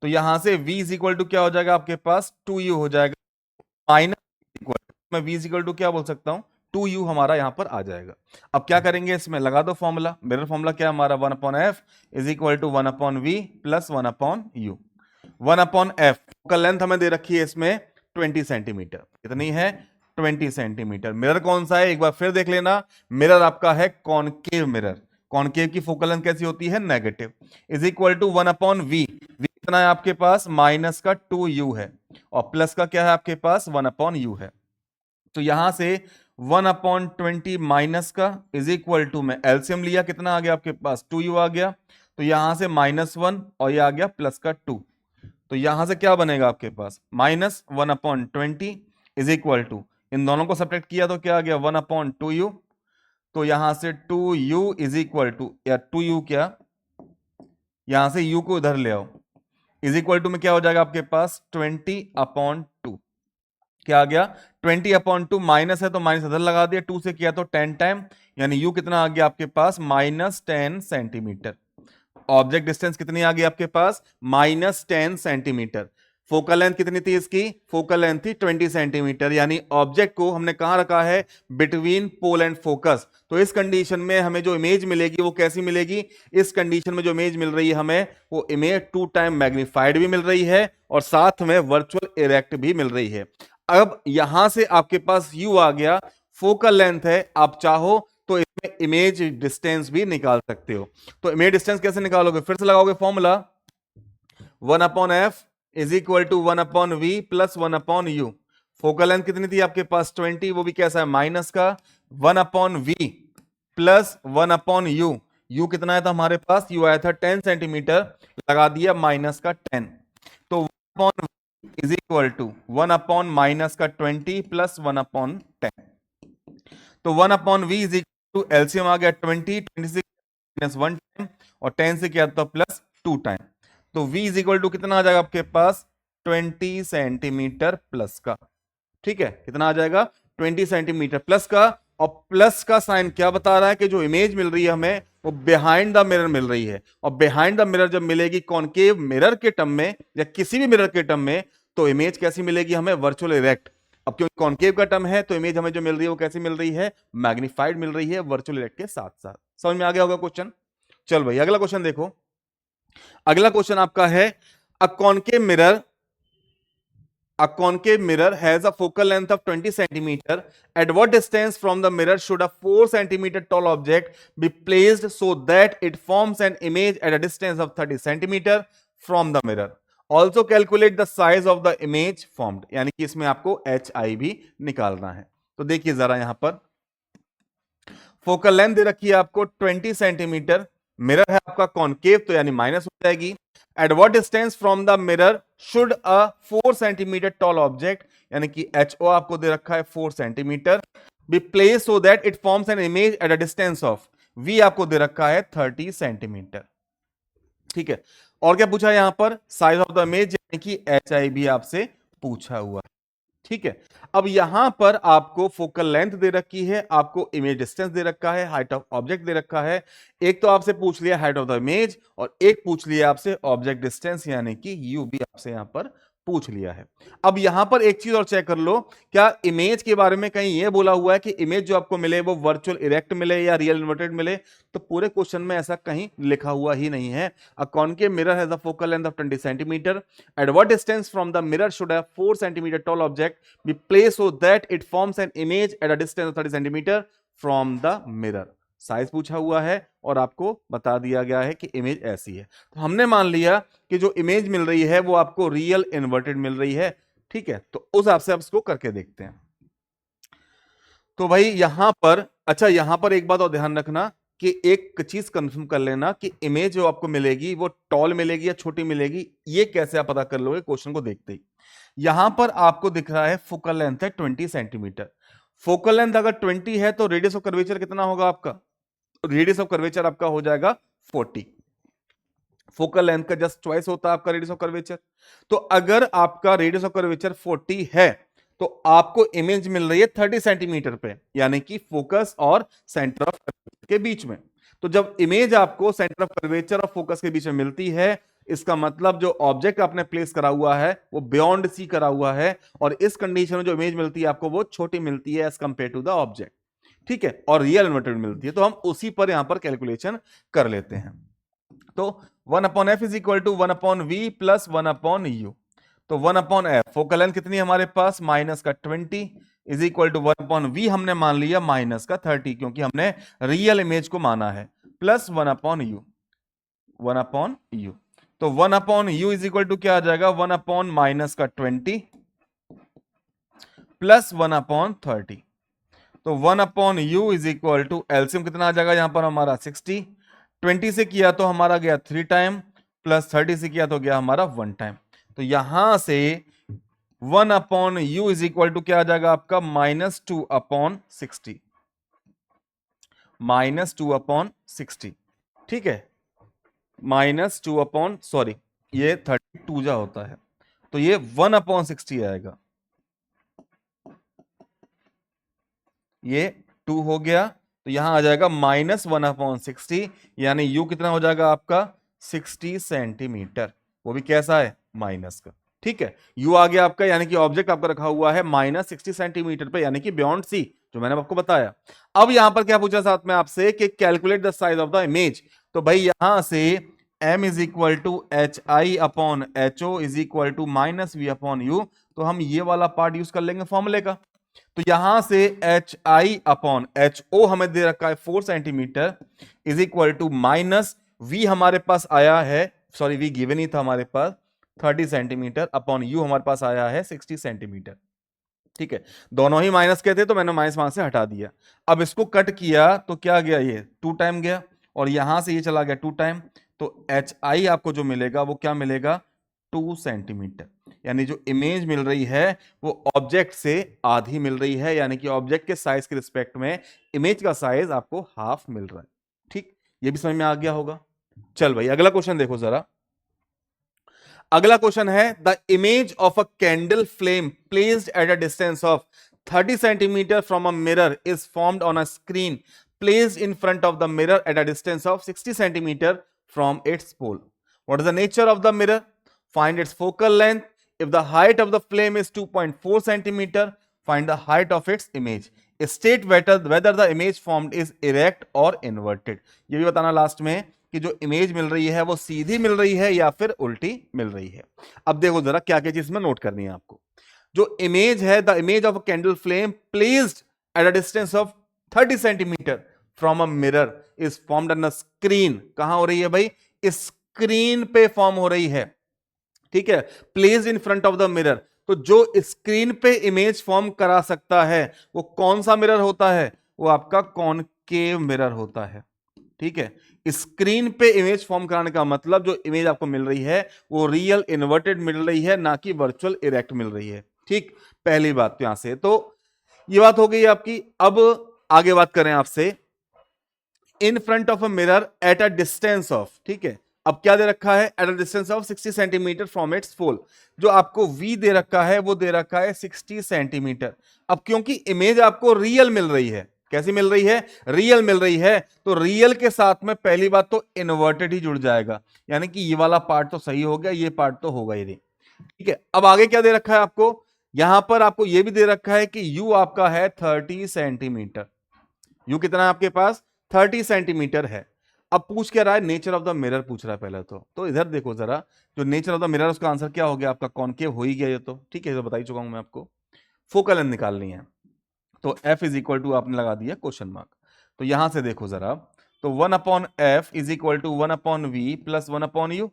तो यहां से v इज इक्वल टू क्या हो जाएगा आपके पास, 2u हो जाएगा, माइनस इक्वल, मैं v इज इक्वल टू क्या बोल सकता हूं, 2u हमारा यहां पर आ जाएगा। अब क्या करेंगे, इसमें लगा दो फॉर्मूला, मिरर फॉर्मूला क्या है हमारा, 1 upon F is equal to 1 upon V plus 1 upon U. 1 upon F का लेंथ हमें दे रखी है इसमें 20 सेंटीमीटर, कितनी है, 20 सेंटीमीटर। मिरर कौन सा है, एक बार फिर देख लेना, मिरर आपका है कॉनकेव मिरर। कॉनकेव की फोकल लेंथ कैसी होती है, negative, is equal to 1 upon V, कितना है आपके पास, माइनस का 2u है, और प्लस का क्या है आपके पास, 1 अपॉन यू है। तो यहां से 1 अपॉन 20 माइनस का इज इक्वल टू, में एलसीएम लिया, कितना आ गया आपके पास, 2u आ गया। तो यहां से -1 और ये आ गया प्लस का 2। तो यहां से क्या बनेगा आपके पास, -1 अपॉन 20 इज इक्वल टू, इन दोनों को सब्ट्रैक्ट किया तो क्या आ गया, 1 अपॉन 2u। तो यहां से 2u इज इक्वल टू, या 2u क्या, यहां से u को इधर ले आओ, इज इक्वल टू में क्या हो जाएगा आपके पास, 20 अपॉन 2। क्या आ गया 20/2, माइनस है तो माइनस इधर लगा दिया, 2 से किया तो 10 टाइम, यानी यू कितना आ गया आपके पास -10 सेंटीमीटर। ऑब्जेक्ट डिस्टेंस कितनी आ गई आपके पास -10 सेंटीमीटर। फोकल लेंथ कितनी थी इसकी, फोकल लेंथ थी 20 सेंटीमीटर, यानी ऑब्जेक्ट को हमने कहां रखा है, बिटवीन पोल एंड फोकस। तो इस कंडीशन में हमें जो इमेज मिलेगी वो कैसी मिलेगी, इस कंडीशन में जो इमेज मिल रही है हमें, वो इमेज 2 टाइम मैग्नीफाइड भी मिल रही है और साथ में वर्चुअल इरेक्ट भी मिल रही है। अब यहां से आपके पास यू आ गया, फोकल लेंथ है, आप चाहो तो इसमें इमेज डिस्टेंस भी निकाल सकते हो। तो इमेज डिस्टेंस कैसे निकालोगे, फिर से लगाओगे formula 1/f is equal to 1/v plus 1/u। Focal length कितनी थी आपके पास 20, वो भी कैसा है माइनस का, 1/v प्लस 1/u। u कितना आया था हमारे पास, u आया था 10 सेंटीमीटर, लगा दिया माइनस का 10। तो 1/v is equal to 1/-20 plus 1/10। तो 1/v is equal to LCM आ गया 20, 26 माइनस 1 टाइम और 10 से किया तो प्लस 2 टाइम। तो v इज इक्वल टू कितना आ जाएगा आपके पास 20 सेंटीमीटर प्लस का। ठीक है, कितना आ जाएगा 20 सेंटीमीटर प्लस का। और प्लस का साइन क्या बता रहा है कि जो इमेज मिल रही है हमें वो बिहाइंड द मिरर मिल रही है। और बिहाइंड द मिरर जब मिलेगी कॉनकेव मिरर के टर्म में या किसी भी मिरर के टर्म में, तो इमेज कैसी मिलेगी हमें, वर्चुअल इरेक्ट। अब क्योंकि कॉनकेव का टर्म है तो इमेज हमें जो मिल रही है वो कैसी मिल रही है, मैग्नीफाइड मिल रही है वर्चुअल इरेक्ट के साथ साथ। समझ में आ गया होगा क्वेश्चन। चल भाई अगला क्वेश्चन देखो। अगला क्वेश्चन आपका है, अ concave mirror, a concave mirror has a focal length of 20 centimeter. At what distance from the mirror should a 4 centimeter tall object be placed so that it forms an image at a distance of 30 centimeter from the mirror? Also calculate the size of the image formed. यानी कि इसमें आपको HI भी निकालना है। तो देखिए जरा यहां पर फोकल लेंथ दे रखी है आपको 20 सेंटीमीटर, मिरर है आपका कॉनकेव तो यानी माइनस हो जाएगी। At what distance from the mirror should a 4 centimetre tall object, यानी कि HO आपको दे रखा है 4 centimetre, be place so that it forms an image at a distance of, V आपको दे रखा है 30 सेंटीमीटर। ठीक है, और क्या पूछा है यहां पर, साइज ऑफ द इमेज, यानी कि HI भी आपसे पूछा हुआ है। ठीक है, अब यहां पर आपको फोकल लेंथ दे रखी है, आपको इमेज डिस्टेंस दे रखा है, हाइट ऑफ ऑब्जेक्ट दे रखा है। एक तो आपसे पूछ लिया हाइट ऑफ द इमेज और एक पूछ लिया आपसे ऑब्जेक्ट डिस्टेंस, यानी कि यू भी आपसे यहां पर पूछ लिया है। अब यहां पर एक चीज और चेक कर लो, क्या इमेज के बारे में कहीं यह बोला हुआ है कि इमेज जो आपको मिले वो वर्चुअल इरेक्ट मिले या रियल इन्वर्टेड मिले, तो पूरे क्वेश्चन में ऐसा कहीं लिखा हुआ ही नहीं है। अ concave mirror has a focal length of 20 centimetre, eight what distance from the mirror should a 4 centimetre tall object be placed so that it forms an image at a distance of 30 centimetre from the mirror। Size पूछा हुआ है और आपको बता दिया गया है कि इमेज ऐसी है। तो हमने मान लिया कि जो इमेज मिल रही है वो आपको रियल इन्वर्टेड मिल रही है। ठीक है, तो उस हिसाब से आप इसको करके देखते हैं। तो भाई यहां पर, अच्छा यहां पर एक बात और ध्यान रखना कि एक चीज कंफर्म कर लेना कि इमेज जो आपको मिलेगी वो टॉल मिलेगी या छोटी मिलेगी, ये कैसे आप पता कर लोगे क्वेश्चन को देखते ही। यहां पर आपको दिख रहा है फोकल लेंथ है 20 सेंटीमीटर। फोकल लेंथ अगर 20 है तो रेडियस ऑफ कर्वेचर कितना होगा आपका, रेडियस ऑफ कर्वेचर आपका हो जाएगा 40। फोकल लेंथ का जस्ट चॉइस होता है आपका रेडियस ऑफ कर्वेचर। तो अगर आपका रेडियस ऑफ कर्वेचर 40 है तो आपको इमेज मिल रही है 30 सेंटीमीटर पे, यानी कि फोकस और सेंटर ऑफ कर्वेचर के बीच में। तो जब इमेज आपको सेंटर ऑफ कर्वेचर और फोकस के बीच में मिलती है, इसका मतलब जो ऑब्जेक्ट आपने प्लेस करा हुआ है वो बियॉन्ड सी करा हुआ है, और इस कंडीशन में जो इमेज मिलती है आपको वो छोटी मिलती है as compare to the object. ठीक है, और रियल इन्वर्टेड मिलती है, तो हम उसी पर यहां पर कैलकुलेशन कर लेते हैं। तो 1/f is equal to 1/v plus 1/u। तो 1/f फोकल लेंथ कितनी है हमारे पास माइनस का 20 इज इक्वल टू 1/v हमने मान लिया माइनस का 30 क्योंकि हमने रियल इमेज को माना है, प्लस 1/u। 1/u तो 1/u इज इक्वल टू क्या आ जाएगा, 1/माइनस का 20 प्लस 1/30। तो 1/u is equal to LCM कितना आ जाएगा यहां पर हमारा 60, 20 से किया तो हमारा गया 3 टाइम, प्लस 30 से किया तो गया हमारा 1 टाइम। तो यहां से 1/u इज इक्वल टू क्या आ जाएगा आपका -2/60, -2/60। ठीक है, -2 सॉरी ये 32 जा होता है, तो ये 1/60 आएगा। ये 2 हो गया, तो यहां आ जाएगा -1/60, यानी यू कितना हो जाएगा आपका 60 सेंटीमीटर, वो भी कैसा है माइनस का। ठीक है, यू आ गया आपका, यानी कि ऑब्जेक्ट आपका रखा हुआ है -60 सेंटीमीटर पे, यानी कि बियॉन्ड सी, जो मैंने आपको बताया। अब यहां पर क्या पूछा साथ में आपसे कि calculate the size of the image, तो भाई यहां से m is equal to H I upon H O is equal to -v upon U, तो हम ये वाला पार्ट यूज कर लेंगे फॉर्मूले का। तो यहां से H I upon H O हमें दे रखा है 4 centimetre is equal to minus V हमारे पास आया है, सॉरी वी गिवन ही था हमारे पास 30 सेंटीमीटर अपॉन यू हमारे पास आया है 60 सेंटीमीटर। ठीक है, दोनों ही माइनस के थे तो मैंने माइनस वहां से हटा दिया। अब इसको कट किया तो क्या गया, ये 2 टाइम गया, और यहां से ये चला गया 2 टाइम, तो एच आई आपको जो मिलेगा वो क्या मिलेगा 2 सेंटीमीटर, यानी जो इमेज मिल रही है वो ऑब्जेक्ट से आधी मिल रही है, यानी कि ऑब्जेक्ट के साइज के रिस्पेक्ट में इमेज का साइज आपको हाफ मिल रहा है। ठीक, ये भी समझ में आ गया होगा। चल भाई अगला क्वेश्चन देखो जरा। अगला क्वेश्चन है the image of a candle flame placed at a distance of 30 centimetre from a mirror is formed on a screen placed in front of the mirror at a distance of 60 centimeter from its pole. What is the nature of the mirror? Find its focal length. If the height of the flame is 2.4 centimeter, find the height of its image. State whether the image formed is erect or inverted. ये भी बताना last में कि जो image मिल रही है वो सीधी मिल रही है या फिर उल्टी मिल रही है। अब देखो जरा क्या क्या चीज में नोट करनी है आपको। जो इमेज है, the image of a candle flame placed at a distance of 30 centimetre from a mirror is formed on a screen. कहां हो रही है भाई, स्क्रीन पे फॉर्म हो रही है। ठीक है, placed in front of the mirror, तो जो स्क्रीन पे इमेज फॉर्म करा सकता है वो कौन सा मिरर होता है, वो आपका कॉनकेव मिरर होता है। ठीक है, स्क्रीन पे इमेज फॉर्म कराने का मतलब जो इमेज आपको मिल रही है वो रियल इन्वर्टेड मिल रही है, ना कि वर्चुअल इरेक्ट मिल रही है। ठीक, पहली बात यहां से तो ये बात हो गई आपकी। अब आगे बात करें आपसे, in front of a mirror at a distance of, ठीक है, अब क्या दे रखा है at a distance of 60 centimetre from its pole, जो आपको v दे रखा है वो दे रखा है 60 सेंटीमीटर। अब क्योंकि इमेज आपको रियल मिल रही है, कैसी मिल रही है, रियल मिल रही है, तो रियल के साथ में पहली बात तो इन्वर्टेड ही जुड़ जाएगा, यानी कि ये वाला पार्ट तो सही हो गया, ये पार्ट तो होगा ही नहीं। ठीक है, अब आगे क्या दे रखा है आपको, यहां पर आपको यह भी दे रखा है कि u आपका है 30 सेंटीमीटर। यू कितना है आपके पास 30 सेंटीमीटर है। अब पूछ क्या रहा है, नेचर ऑफ द मिरर पूछ रहा है पहले तो इधर देखो जरा, जो नेचर ऑफ द मिरर उसका आंसर क्या हो गया आपका कॉनकेव हो ही गया ये तो। ठीक है, तो बता ही चुका हूं मैं आपको। फोकल लेंथ निकालनी है तो f इज इक्वल टू आपने लगा दिया क्वेश्चन मार्क। तो यहां से देखो जरा, तो 1/f is equal to 1/v plus 1/u।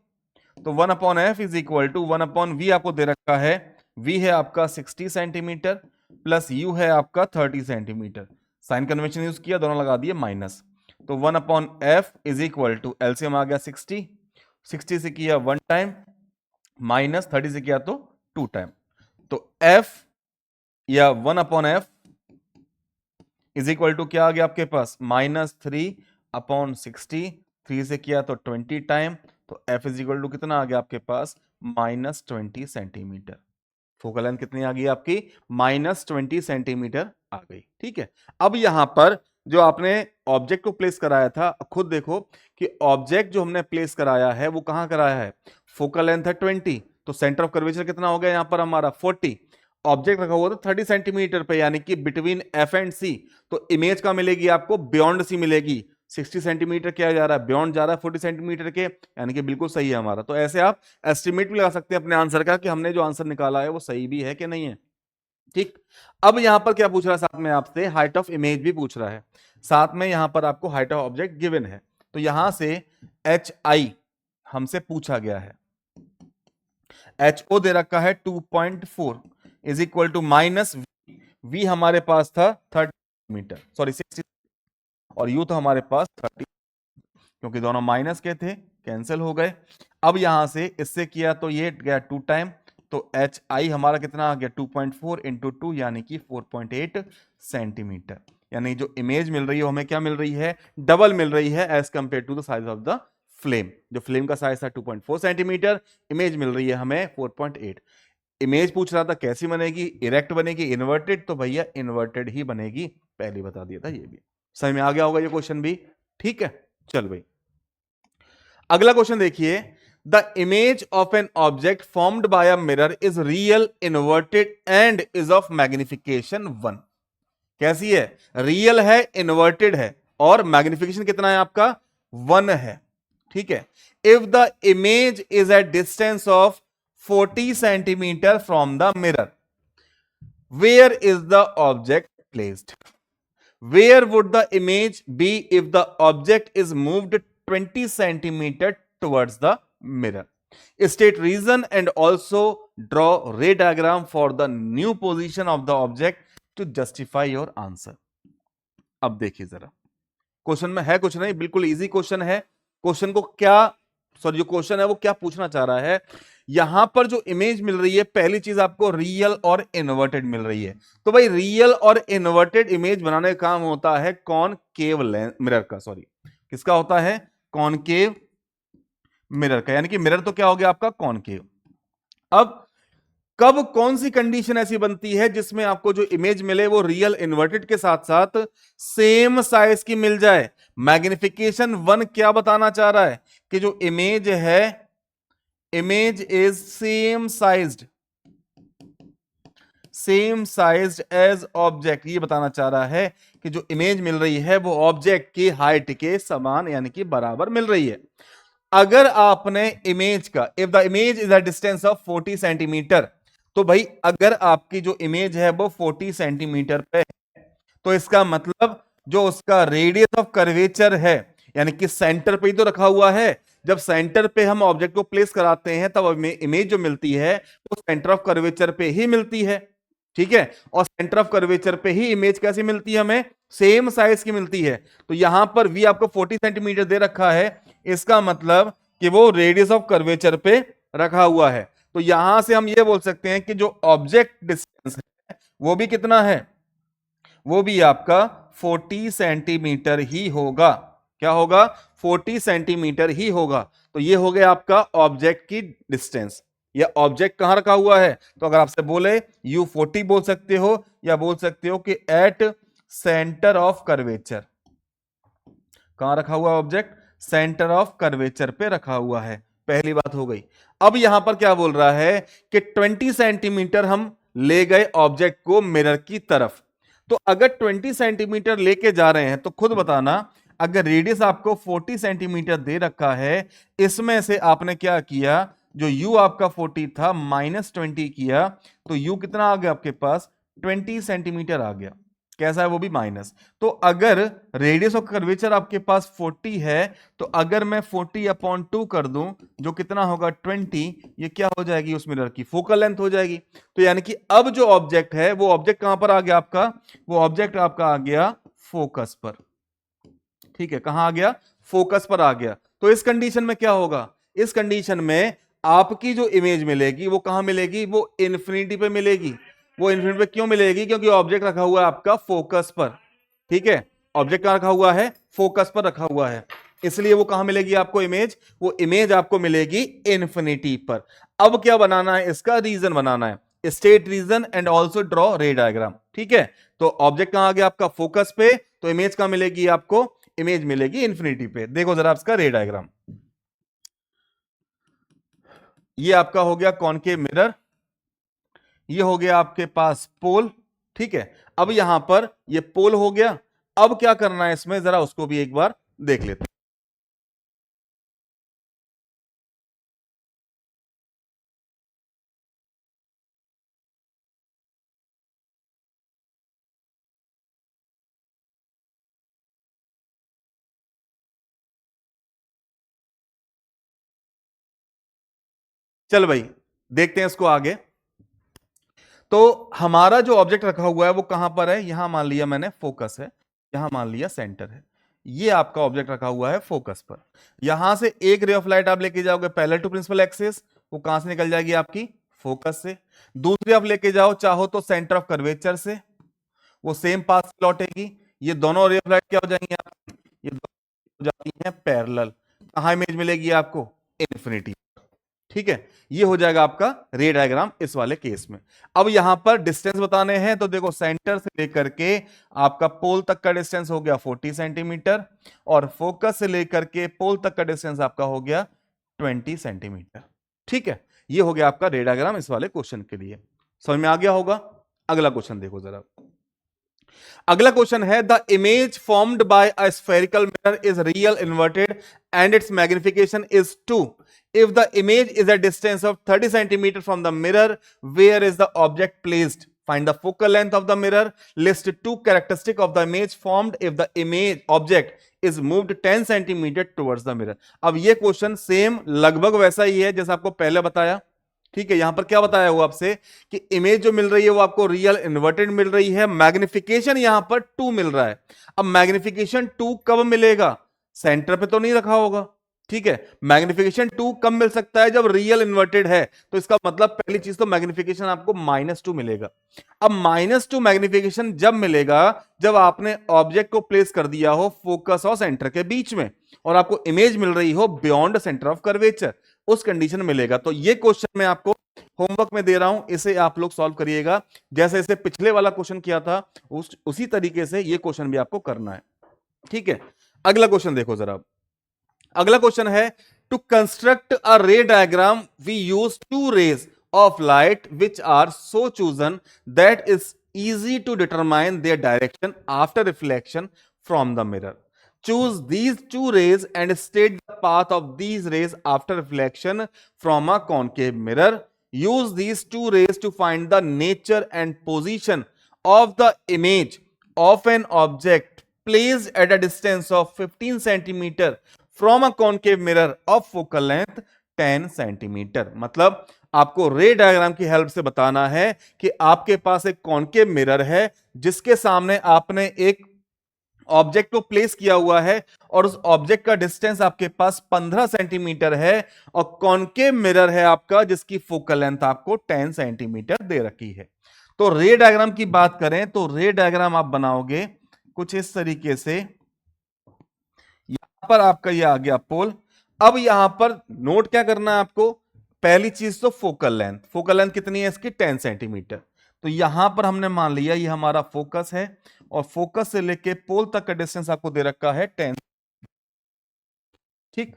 तो 1/f is equal to 1/v आपको दे रखा है, v है आपका 60 सेंटीमीटर प्लस u है आपका 30 सेंटीमीटर। साइन कन्वेंशन यूज किया, दोनों लगा दिए माइनस। तो 1/f is equal to LCM आ गया 60, 60 से किया 1 टाइम माइनस 30 से किया तो 2 टाइम, तो f या 1/f इज इक्वल टू क्या आ गया आपके पास -3/60, 3 से किया तो 20 टाइम, तो f इज इक्वल टू कितना आ गया आपके पास -20 सेंटीमीटर। फोकल लेंथ कितनी आ गई आपकी -20 सेंटीमीटर आ गई। ठीक है, अब यहां पर जो आपने ऑब्जेक्ट को प्लेस कराया था, खुद देखो कि ऑब्जेक्ट जो हमने प्लेस कराया है वो कहां कराया है, फोकल लेंथ है 20, तो सेंटर ऑफ कर्वेचर कितना हो गया यहां पर हमारा 40, ऑब्जेक्ट रखा हुआ था 30 सेंटीमीटर पे, यानी कि बिटवीन एफ एंड सी, तो इमेज का मिलेगी आपको बियॉन्ड सी मिलेगी। 60 सेंटीमीटर क्या जा रहा है, बियॉन्ड जा रहा है 40 सेंटीमीटर के, यानी कि बिल्कुल सही है हमारा। तो ऐसे आप एस्टिमेट भी लगा सकते हैं अपने आंसर का कि हमने जो आंसर निकाला है वो सही भी है कि नहीं है। ठीक, अब यहां पर क्या पूछ रहा है साथ में आपसे, हाइट ऑफ इमेज भी पूछ रहा है, साथ में यहां पर आपको हाइट ऑफ ऑब्जेक्ट गिवन है। तो यहां से एच आई हमसे पूछा गया है, एच ओ दे रखा है 2.4 is equal to minus V हमारे पास था 30 मीटर, सॉरी 60, और यू तो हमारे पास 30, क्योंकि दोनों माइनस के थे कैंसिल हो गए। अब यहां से इससे किया तो ये गया 2 टाइम, तो एच आई हमारा कितना आ गया 2.4 इंटू 2 यानी कि 4.8 सेंटीमीटर, यानी जो इमेज मिल रही है हमें क्या मिल रही है, डबल मिल रही है as compare to the size of the flame. जो फ्लेम का साइज था 2.4 सेंटीमीटर, इमेज मिल रही है हमें 4.8। इमेज पूछ रहा था कैसी बनेगी, इरेक्ट बनेगी, इन्वर्टेड, तो भैया इन्वर्टेड ही बनेगी, पहले बता दिया था ये भी। समझ में आ गया होगा ये क्वेश्चन भी, ठीक है। चल भाई अगला क्वेश्चन देखिए, the image of an object formed by a mirror is real, inverted and is of magnification 1। कैसी है, रियल है, इन्वर्टेड है, और मैग्निफिकेशन कितना है आपका, 1 है, ठीक है। If the image is at distance of 40 centimetre from the mirror, where is the object placed, where would the image be if the object is moved 20 centimetre towards the mirror. State reason and also draw ray diagram for the new position of the object to justify your answer. अब देखिए जरा, question में है कुछ नहीं, बिल्कुल easy question है। Question को क्या, सॉरी जो क्वेश्चन है वो क्या पूछना चाह रहा है, यहां पर जो इमेज मिल रही है, पहली चीज आपको रियल और इन्वर्टेड मिल रही है। तो भाई रियल और इन्वर्टेड इमेज बनाने का काम होता है कॉनकेव मिरर का, सॉरी किसका होता है, कॉनकेव मिरर का, यानी कि मिरर तो क्या हो गया आपका कॉनकेव। अब कब कौन सी कंडीशन ऐसी बनती है जिसमें आपको जो इमेज मिले वो रियल इन्वर्टेड के साथ साथ सेम साइज की मिल जाए। मैग्निफिकेशन 1 क्या बताना चाह रहा है कि जो इमेज है, image is same sized as object, ये बताना चाह रहा है कि जो इमेज मिल रही है वो ऑब्जेक्ट की हाइट के समान यानी कि बराबर मिल रही है। अगर आपने इमेज का, if the image is a distance of 40 centimetre, तो भाई अगर आपकी जो इमेज है वो 40 सेंटीमीटर पे है, तो इसका मतलब जो उसका रेडियस ऑफ कर्वेचर है, यानी कि सेंटर पे ही तो रखा हुआ है, जब सेंटर पे हम ऑब्जेक्ट को प्लेस कराते हैं तब हमें इमेज जो मिलती है वो सेंटर ऑफ कर्वेचर पे ही मिलती है, ठीक है। और सेंटर ऑफ कर्वेचर पे ही इमेज कैसी मिलती है, हमें सेम साइज की मिलती है। तो यहां पर वी आपको 40 सेंटीमीटर दे रखा है, इसका मतलब कि वो रेडियस ऑफ कर्वेचर पे रखा हुआ है। तो यहां से हम ये बोल सकते हैं कि जो ऑब्जेक्ट डिस्टेंस है वो भी कितना है, वो भी आपका 40 सेंटीमीटर ही होगा। क्या होगा, 40 सेंटीमीटर ही होगा। तो ये हो गया आपका ऑब्जेक्ट की डिस्टेंस। या ऑब्जेक्ट कहां रखा हुआ है, तो अगर आपसे बोले U40 बोल सकते हो, या बोल सकते हो कि एट सेंटर ऑफ कर्वेचर। कहां रखा हुआ ऑब्जेक्ट, सेंटर ऑफ कर्वेचर पे रखा हुआ है, पहली बात हो गई। अब यहां पर क्या बोल रहा है कि 20 सेंटीमीटर हम ले गए ऑब्जेक्ट को मिरर की तरफ। तो अगर 20 सेंटीमीटर लेके जा रहे हैं तो खुद बताना, अगर रेडियस आपको 40 सेंटीमीटर दे रखा है, इसमें से आपने क्या किया, जो u आपका 40 था -20 किया, तो u कितना आ गया आपके पास, 20 सेंटीमीटर आ गया। कैसा है, वो भी माइनस। तो अगर रेडियस ऑफ कर्वेचर आपके पास 40 है, तो अगर मैं 40/2 कर दूं, जो कितना होगा 20, ये क्या हो जाएगी, उस मिरर की फोकल लेंथ हो जाएगी। तो यानी कि अब जो ऑब्जेक्ट है वो ऑब्जेक्ट कहां पर आ गया आपका, वो ऑब्जेक्ट आपका आ गया फोकस पर, ठीक है। कहां आ गया, फोकस पर आ गया। तो इस कंडीशन में क्या होगा, इस कंडीशन में आपकी जो इमेज मिलेगी वो कहां मिलेगी, वो इन्फिनिटी पे मिलेगी। वो इन्फिनिटी पे क्यों मिलेगी, क्योंकि ऑब्जेक्ट रखा हुआ है आपका फोकस पर, ठीक है। ऑब्जेक्ट कहां रखा हुआ है, फोकस पर रखा हुआ है, इसलिए वो कहां मिलेगी आपको इमेज, वो इमेज आपको मिलेगी इन्फिनिटी पर। अब क्या बनाना है, इसका रीजन बनाना है, state reason and also draw ray diagram, ठीक है। तो ऑब्जेक्ट कहां आ गया आपका, फोकस पे, तो इमेज कहां मिलेगी आपको, इमेज मिलेगी इन्फिनिटी पे। देखो जरा इसका रे डायग्राम, ये आपका हो गया कॉनकेव मिरर, ये हो गया आपके पास पोल, ठीक है। अब यहां पर ये पोल हो गया। अब क्या करना है इसमें, जरा उसको भी एक बार देख लेते हैं। चल भाई देखते हैं इसको आगे। तो हमारा जो ऑब्जेक्ट रखा हुआ है वो कहां पर है, यहां मान लिया मैंने फोकस है, यहां मान लिया सेंटर है। ये आपका ऑब्जेक्ट रखा हुआ है फोकस पर। यहां से एक रे ऑफ लाइट आप लेके जाओगे पैरेलल टू प्रिंसिपल एक्सिस, वो कहां से निकल जाएगी आपकी, फोकस से। दूसरी आप लेके जाओ चाहो तो सेंटर ऑफ कर्वेचर से, वो सेम पाथ से लौटेगी। ये दोनों रे ऑफ लाइट क्या हो जाएंगी आप, ये दोनों हो जाती हैं पैरेलल। कहां इमेज मिलेगी आपको, इन्फिनिटी। ठीक है, ये हो जाएगा आपका रे डायग्राम इस वाले केस में। अब यहां पर डिस्टेंस बताने हैं, तो देखो सेंटर से लेकर के आपका पोल तक का डिस्टेंस हो गया 40 सेंटीमीटर, और फोकस से लेकर के पोल तक का डिस्टेंस आपका हो गया 20 सेंटीमीटर। ठीक है, ये हो गया आपका रे डायग्राम इस वाले क्वेश्चन के लिए। समझ में आ गया होगा। अगला क्वेश्चन देखो जरा। अगला क्वेश्चन है, the image formed by a spherical mirror is real inverted and it's magnification is 2 if the image is a distance of 30 centimeter from the mirror, where is the object placed? Find the focal length of the mirror. List two characteristics of the image formed if the image object is moved 10 centimeter towards the mirror. अब ये question same लगभग वैसा ही है जैसा आपको पहले बताया। ठीक है, यहां पर क्या बताया हुआ आपसे कि इमेज जो मिल रही है वो आपको रियल इन्वर्टेड मिल रही है, मैग्निफिकेशन यहां पर 2 मिल रहा है। अब मैग्निफिकेशन 2 कब मिलेगा? सेंटर पे तो नहीं रखा होगा। ठीक है, मैग्निफिकेशन 2 कब मिल सकता है? जब रियल इन्वर्टेड है, तो इसका मतलब पहली चीज तो मैग्निफिकेशन आपको -2 मिलेगा। अब -2 मैग्निफिकेशन जब मिलेगा जब आपने ऑब्जेक्ट को प्लेस कर दिया हो फोकस और सेंटर के बीच में, और आपको इमेज मिल रही हो बियॉन्ड सेंटर ऑफ कर्वेचर, उस कंडीशन मिलेगा। तो ये क्वेश्चन मैं आपको होमवर्क में दे रहा हूं, इसे आप लोग सॉल्व करिएगा। जैसे इसे पिछले वाला क्वेश्चन किया था उसी तरीके से ये क्वेश्चन भी आपको करना है। ठीक है, अगला क्वेश्चन देखो जरा। अगला क्वेश्चन है, to construct a ray diagram we use 2 rays of light which are so chosen that is easy to determine their direction after reflection from the mirror. Choose these 2 rays and state the path of these rays after reflection from a concave mirror. Use these 2 rays to find the nature and position of the image of an object placed at a distance of 15 centimeter from a concave mirror of focal length 10 centimetre. मतलब आपको रे diagram की help से बताना है कि आपके पास एक कॉनकेव मिरर है जिसके सामने आपने एक ऑब्जेक्ट को प्लेस किया हुआ है, और उस ऑब्जेक्ट का डिस्टेंस आपके पास 15 सेंटीमीटर है, और कॉनकेव मिरर है आपका जिसकी फोकल लेंथ आपको 10 सेंटीमीटर दे रखी है। तो रे डायग्राम की बात करें तो रे डायग्राम आप बनाओगे कुछ इस तरीके से। यहां पर आपका ये आ गया पोल। अब यहां पर नोट क्या करना है आपको? पहली चीज तो फोकल लेंथ कितनी है इसकी? 10 सेंटीमीटर। तो यहां पर हमने मान लिया ये हमारा फोकस है, और फोकस से लेके पोल तक का डिस्टेंस आपको दे रखा है 10। ठीक,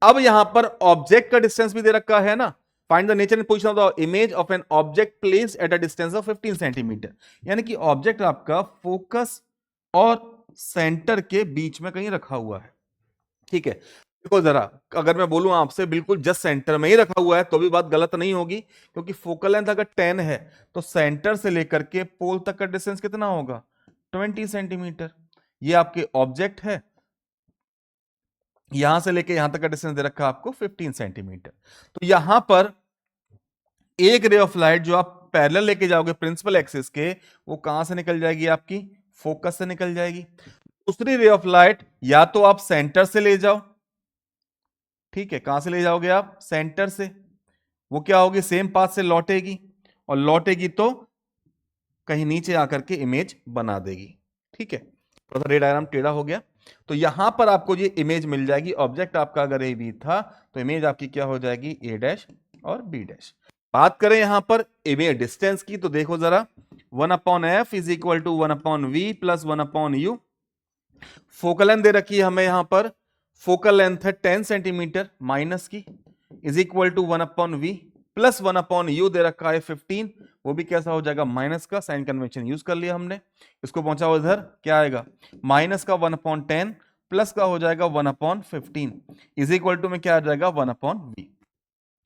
अब यहां पर ऑब्जेक्ट का डिस्टेंस भी दे रखा है ना। Find the nature and position of the image of an object placed at a distance of 15 centimetre. यानी कि ऑब्जेक्ट आपका फोकस और सेंटर के बीच में कहीं रखा हुआ है। ठीक है, देखो जरा, अगर मैं बोलूं आपसे बिल्कुल जस्ट सेंटर में ही रखा हुआ है तो भी बात गलत नहीं होगी, क्योंकि फोकल लेंथ अगर 10 है तो सेंटर से लेकर के पोल तक का डिस्टेंस कितना होगा? 20 सेंटीमीटर। ये आपके ऑब्जेक्ट है, यहां से लेकर यहां तक का डिस्टेंस दे रखा है आपको 15 सेंटीमीटर। तो यहां पर एक रे ऑफ लाइट जो आप पैरेलल लेके जाओगे प्रिंसिपल एक्सिस के, वो कहां से निकल जाएगी? आपकी फोकस से निकल जाएगी। दूसरी रे ऑफ लाइट या तो आप सेंटर से ले जाओ, ठीक है, कहां से ले जाओगे आप? सेंटर से। वो क्या होगी? सेम पाथ से लौटेगी, और लौटेगी तो कहीं नीचे आकर के इमेज बना देगी। ठीक है, थोड़ा सा रे डायग्राम टेढ़ा हो गया। तो यहां पर आपको ये इमेज मिल जाएगी। ऑब्जेक्ट आपका अगर ए बी था तो इमेज आपकी क्या हो जाएगी? ए डैश और बी डैश। बात करें यहां पर इमेज डिस्टेंस की, तो देखो जरा, 1/f is equal to 1/v plus 1/u। Focal length दे रखी है हमें यहां पर, फोकल लेंथ है 10 सेंटीमीटर माइनस की, is equal to 1/v plus 1/u दे रखा है 15। वो भी कैसा हो जाएगा? माइनस का। साइन कन्वेंशन यूज कर लिया हमने, इसको पहुंचा उधर, क्या आएगा? माइनस का 1/10 प्लस का हो जाएगा 1/15 इज इक्वल टू में क्या आ जाएगा? 1/v।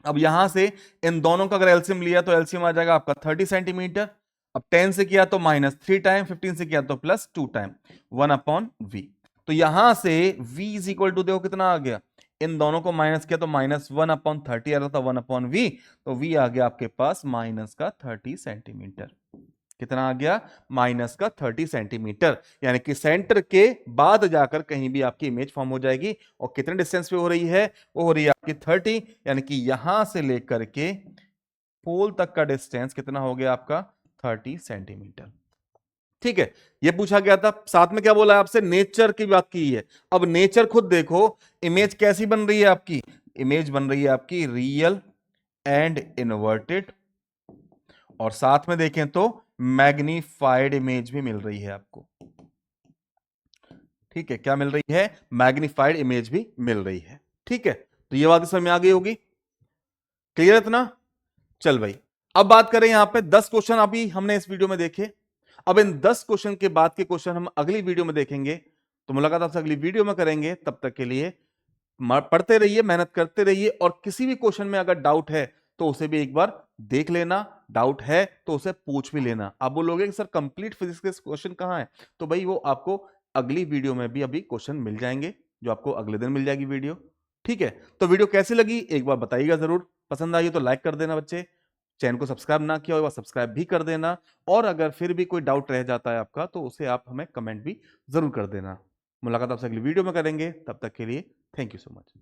अब यहां से इन दोनों का अगर एलसीएम लिया तो एलसीएम आ जाएगा आपका 30 सेंटीमीटर। अब 10 से किया तो -3 टाइम, 15 से किया तो +2 टाइम 1/v। तो यहां से v इज इक्वल टू देखो कितना आ गया, इन दोनों को माइनस किया तो -1/30 आ रहा था 1/v, तो v आ गया आपके पास -30 सेंटीमीटर। कितना आ गया? -30 सेंटीमीटर। यानी कि सेंटर के बाद जाकर कहीं भी आपकी इमेज फॉर्म हो जाएगी। और कितने डिस्टेंस पे हो रही है? वो हो रही है आपकी 30, यानी कि यहां से लेकर के पोल तक का डिस्टेंस कितना हो गया आपका? 30 सेंटीमीटर। ठीक है, ये पूछा गया था। साथ में क्या बोला है आपसे? नेचर की बात की है। अब नेचर खुद देखो, इमेज कैसी बन रही है आपकी? इमेज बन रही है आपकी रियल एंड इन्वर्टेड, और साथ में देखें तो मैग्नीफाइड इमेज भी मिल रही है आपको। ठीक है, क्या मिल रही है? मैग्नीफाइड इमेज भी मिल रही है। ठीक है, तो ये बात समझ में आ गई होगी, क्लियर है इतना? चल भाई, अब बात करें यहां पे 10 क्वेश्चन अभी हमने इस वीडियो में देखे। अब इन 10 क्वेश्चन के बाद के क्वेश्चन हम अगली वीडियो में देखेंगे। तो मुलाकात आपसे अगली वीडियो में करेंगे, तब तक के लिए पढ़ते रहिए, मेहनत करते रहिए, और किसी भी क्वेश्चन में अगर डाउट है तो उसे भी एक बार देख लेना, डाउट है तो उसे पूछ भी लेना। आप बोलोगे कि सर कंप्लीट फिजिक्स के क्वेश्चन कहां है, तो भाई वो आपको अगली वीडियो में भी अभी क्वेश्चन मिल जाएंगे, जो आपको अगले दिन मिल जाएगी वीडियो। ठीक है, तो वीडियो कैसी लगी एक बार बताइएगा जरूर, पसंद आई तो लाइक कर देना बच्चे, चैनल को सब्सक्राइब ना किया हो सब्सक्राइब भी कर देना, और अगर फिर भी कोई डाउट रह जाता है आपका तो उसे आप हमें कमेंट भी जरूर कर देना। मुलाकात आपसे अगली वीडियो में करेंगे, तब तक के लिए थैंक यू सो मच।